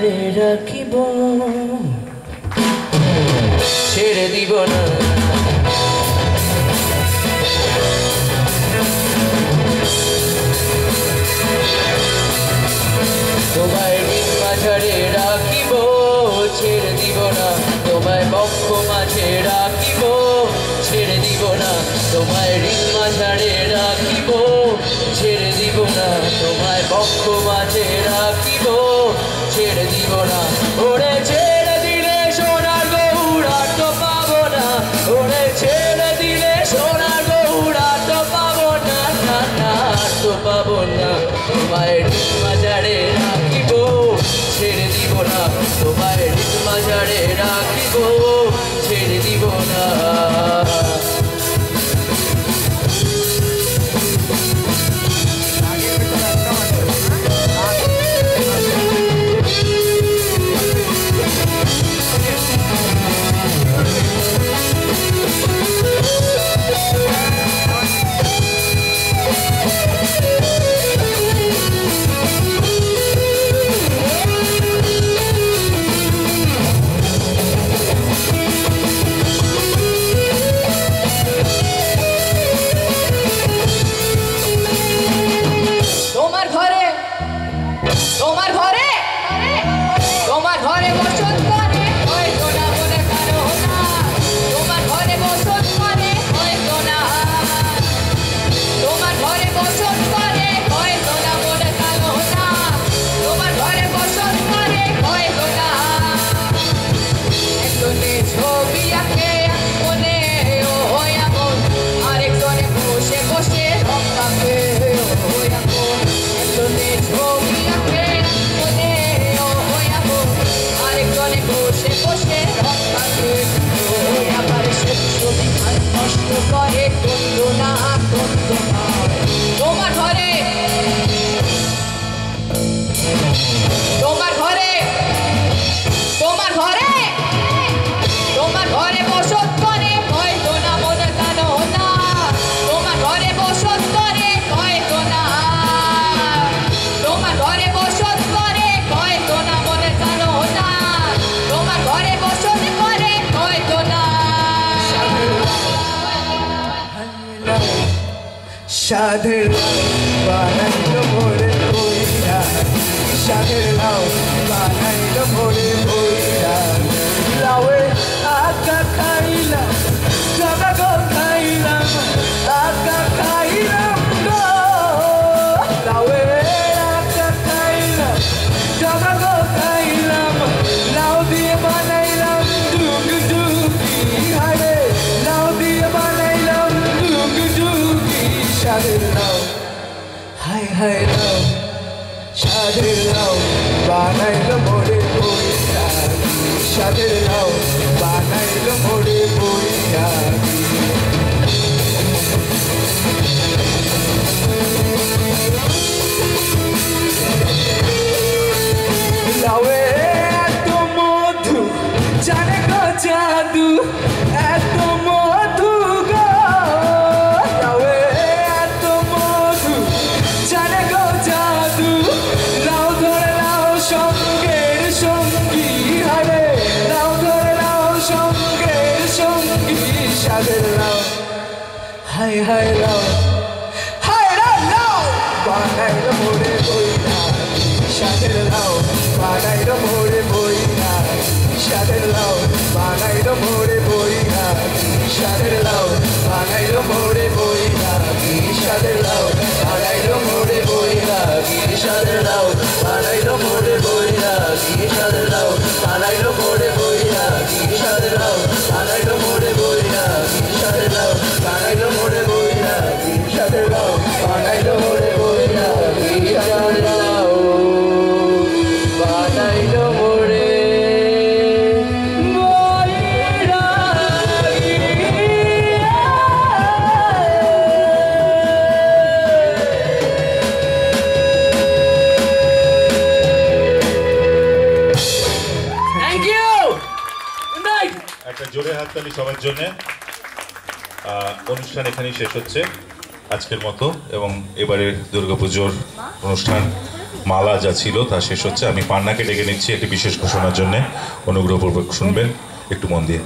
মাঝারে রাখিব ছেড়ে দিব না তোমায় ঋণ মাঝারে রাখিব ছেড়ে দিব না তোমায় বক্ষ মাঝে রাখিব ছেড়ে দিব না তোমায় ঋণ মাঝারে রাখিব ছেড়ে দিব না তোমায় বক্ষ মাঝে রাখিব ছেড়ে দিব না ওরে ছেড়ে দিলে সোনার গৌড়া তো পাবো না ওরে ছেড়ে দিলে সোনার গৌড়া তো পাবো না না না তো পাবো না তোমায় ঋণ মাঝারে রাখিব ছেড়ে দিব না তোমায় ঋণ মাঝারে রাখিব ছেড়ে দিব না সাধের বানাইল ভরে বইরা সাধের লাউ বানাইল ভরে বইরা লাউয়ে আকা খাইলাম জবা গো খাইলাম আকা খাইলাম গো লাউয়ে আকা খাইলাম জবা গো খাইলাম লাউ দিয়ে বানাইলাম ডুগ ডুগি হারে লাউ দিয়ে বানাইলাম ডুগ ডুগি সাধের লাউ হাই হাই লাউ সাধের লাউ বানাইল মোরে বইরা সাধের লাউ বানাইল মোরে বইরা লাউয়ে এত মধু জানে গো জাদু এত মধু গো লাউয়ে এত মধু জানে গো জাদু লাউ ধরে লাউ সঙ্গের সঙ্গী হারে লাউ ধরে লাউ সঙ্গের সঙ্গী সাধের লাউ হাই হাই লাউ হাই লাউ বানাইল মোরে বইরা সাধের লাউ বানাইল মোরে বইরা সাধের লাউ বানাইল মোরে বইরা সাধের লাউ বানাইল মোরে বইরা সাধের লাউ বানাইল মোরে বইরা সাধের লাউ বানাইল মোরে বইরা সাধের লাউ বানাইল মোরে বইরা সাধের লাউ বানাইল মোরে বইরা সাধের লাউ বানাইল মোরে বইরা সাধের লাউ বানাইল মোরে বইরা সাধের লাউ বানাইল মোরে একটা জোরে হাততালি সবার জন্য। অনুষ্ঠান এখানেই শেষ হচ্ছে আজকের মতো, এবং এবারের দুর্গাপুজোর অনুষ্ঠান মালা যা ছিল তা শেষ হচ্ছে। আমি পান্নাকে ডেকে নিচ্ছি একটি বিশেষ ঘোষণার জন্য। অনুগ্রহপূর্বক শুনবেন একটু মন দিয়ে।